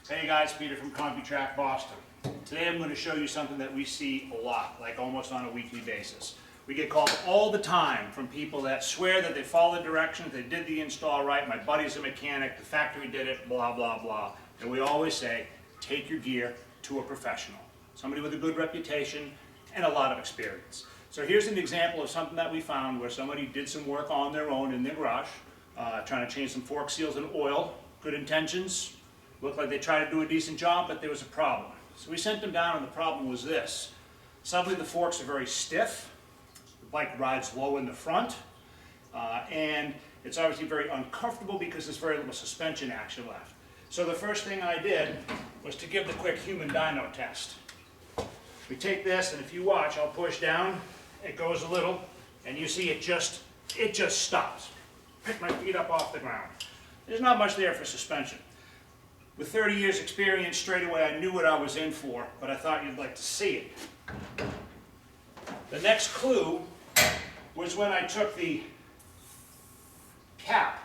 Hey guys, Peter from CompuTrack Boston. Today I'm going to show you something that we see a lot, like almost on a weekly basis. We get called all the time from people that swear that they followed directions, they did the install right, my buddy's a mechanic, the factory did it, blah, blah, blah. And we always say, take your gear to a professional. Somebody with a good reputation and a lot of experience. So here's an example of something that we found where somebody did some work on their own in their garage, trying to change some fork seals and oil, good intentions. Looked like they tried to do a decent job, but there was a problem. So we sent them down, and the problem was this. Suddenly the forks are very stiff, the bike rides low in the front, and it's obviously very uncomfortable because there's very little suspension action left. So the first thing I did was to give the quick human dyno test. We take this, and if you watch, I'll push down, it goes a little, and you see it just stops. Pick my feet up off the ground. There's not much there for suspension. With 30 years experience, straight away I knew what I was in for, but I thought you'd like to see it. The next clue was when I took the cap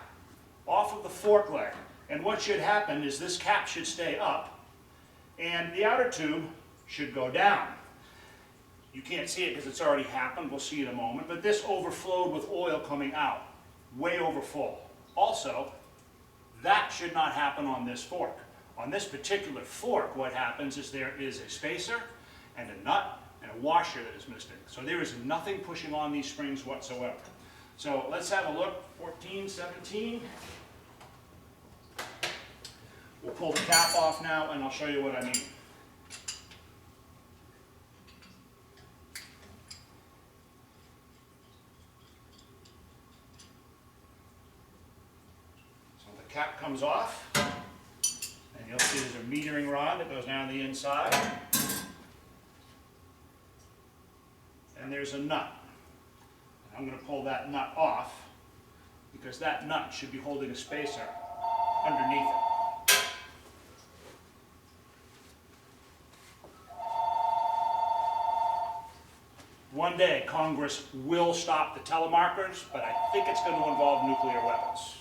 off of the fork leg. And what should happen is this cap should stay up, and the outer tube should go down. You can't see it because it's already happened, we'll see in a moment, but this overflowed with oil coming out, way over full. Also, that should not happen on this fork. On this particular fork, what happens is there is a spacer and a nut and a washer that is missing. So there is nothing pushing on these springs whatsoever. So let's have a look, 14, 17. We'll pull the cap off now and I'll show you what I mean. Cap comes off, and you'll see there's a metering rod that goes down the inside, and there's a nut. And I'm going to pull that nut off because that nut should be holding a spacer underneath it. One day Congress will stop the telemarkers, but I think it's going to involve nuclear weapons.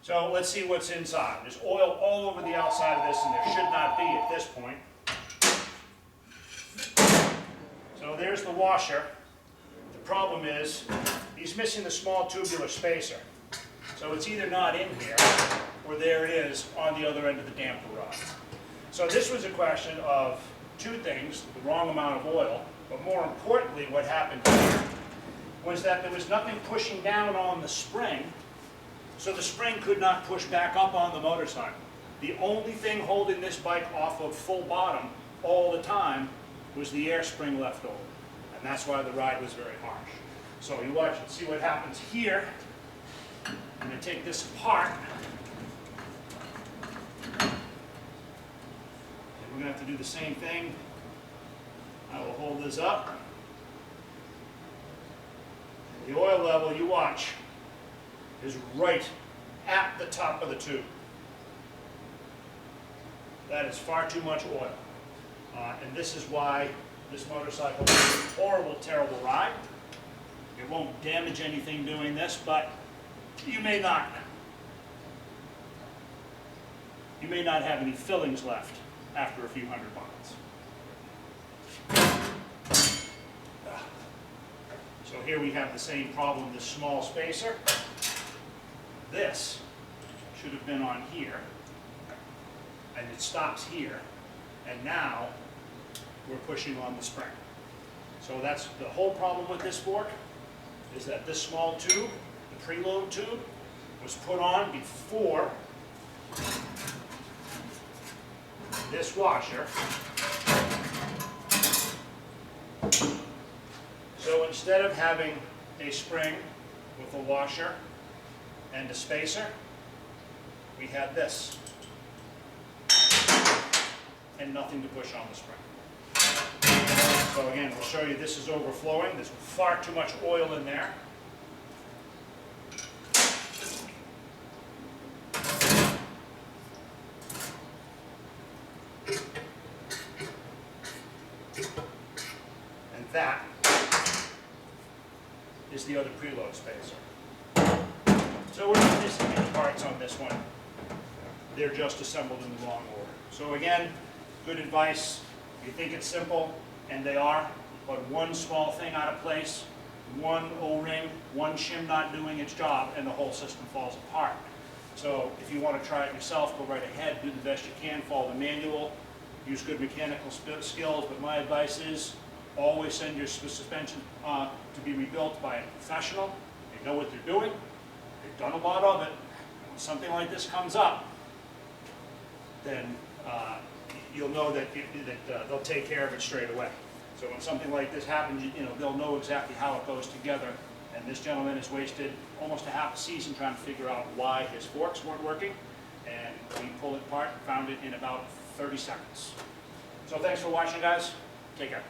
So let's see what's inside. There's oil all over the outside of this, and there should not be at this point. So there's the washer. The problem is he's missing the small tubular spacer. So it's either not in here, or there it is on the other end of the damper rod. So this was a question of two things, the wrong amount of oil, but more importantly what happened here was that there was nothing pushing down on the spring. So the spring could not push back up on the motorcycle. The only thing holding this bike off of full bottom all the time was the air spring left over. And that's why the ride was very harsh. So you watch and see what happens here. I'm going to take this apart. And we're going to have to do the same thing. I will hold this up. The oil level, you watch, is right at the top of the tube. That is far too much oil. And this is why this motorcycle is a horrible, terrible ride. It won't damage anything doing this, but you may not have any fillings left after a few hundred miles. So here we have the same problem, this small spacer. This should have been on here, and it stops here, and now we're pushing on the spring. So that's the whole problem with this fork, is that this small tube, the preload tube, was put on before this washer. So instead of having a spring with a washer and a spacer, we had this, and nothing to push on the spring. So again, we'll show you this is overflowing. There's far too much oil in there. And that is the other preload spacer. So we're not missing any parts on this one. they're just assembled in the wrong order. So again, good advice. You think it's simple, and they are, but one small thing out of place, one O-ring, one shim not doing its job, and the whole system falls apart. So if you want to try it yourself, go right ahead, do the best you can, follow the manual, use good mechanical skills, but my advice is always send your suspension to be rebuilt by a professional. They know what they're doing, they've done a lot of it. When something like this comes up, then you'll know that, they'll take care of it straight away. So when something like this happens, they'll know exactly how it goes together. And this gentleman has wasted almost a half a season trying to figure out why his forks weren't working. And we pulled it apart and found it in about 30 seconds. So thanks for watching, guys. Take care.